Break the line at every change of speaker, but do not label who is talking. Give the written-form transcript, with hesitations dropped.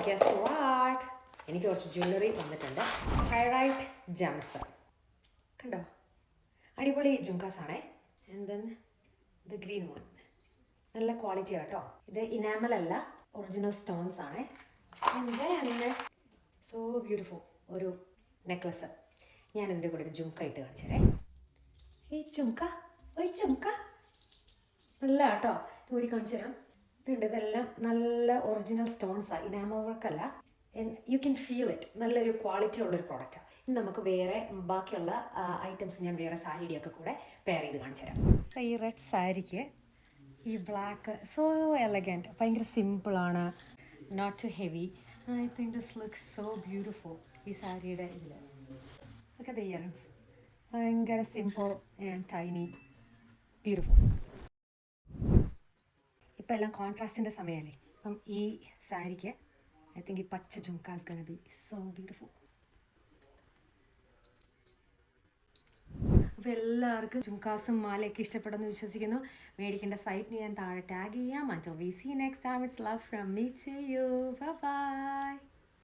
Guess what, എനിക്ക് കുറച്ച് jewellery വന്നിട്ടുണ്ട്. ഹൈറൈറ്റ് ജംസ് കണ്ടോ, അടിപൊളി ജുംകാസാണേ. എന്തെന്ന് ഇത് ഗ്രീൻ വൺ, നല്ല ക്വാളിറ്റി ആട്ടോ. ഇത് ഇനാമൽ അല്ല, ഒറിജിനൽ സ്റ്റോൺസ് ആണേ. സോ ബ്യൂട്ടിഫുൾ ഒരു നെക്ലസ്. ഞാൻ ഇതിൻ്റെ കൂടെ ഒരു ജുംക്ക ഇട്ട് കാണിച്ചേ. ഈ ചുംക്ക നല്ല കേട്ടോ, ഊരി കാണിച്ചു തരാം. ഇതുണ്ട്, ഇതെല്ലാം നല്ല ഒറിജിനൽ സ്റ്റോൺസാണ്, ഇനാമൽ വർക്കല്ല. You can feel it. നല്ലൊരു ക്വാളിറ്റി ഉള്ളൊരു പ്രോഡക്റ്റാണ്. ഇനി നമുക്ക് വേറെ ബാക്കിയുള്ള ഐറ്റംസ് ഞാൻ വേറെ സാരിയുടെയൊക്കെ കൂടെ പെയർ ചെയ്ത് കാണിച്ചു തരാം. സോ ഈ റെഡ് സാരിക്ക് ഈ ബ്ലാക്ക് സോ എലഗൻറ്റ്, ഭയങ്കര സിമ്പിളാണ്, not too heavy. I think this looks so beautiful. ഈ സാരിയുടെ ഇതിൽ ഒക്കെ ദ ഇയറിങ്സ് ഭയങ്കര സിമ്പിൾ ആൻഡ് ടൈനി, ബ്യൂട്ടിഫുൾ. ഇപ്പം എല്ലാം കോൺട്രാസ്റ്റിൻ്റെ സമയമല്ലേ, അപ്പം ഈ സാരിക്ക് ഐ തിങ്ക് ഈ പച്ച jhumkas gonna B so beautiful. അപ്പോൾ എല്ലാവർക്കും ജുംകാസും മാലയൊക്കെ ഇഷ്ടപ്പെടുന്നു വിശ്വസിക്കുന്നു. മേടിക്കേണ്ട സൈറ്റിന് ഞാൻ താഴെ ടാഗ് ചെയ്യാം. Until we see you next time, it's love from me to you. Bye bye.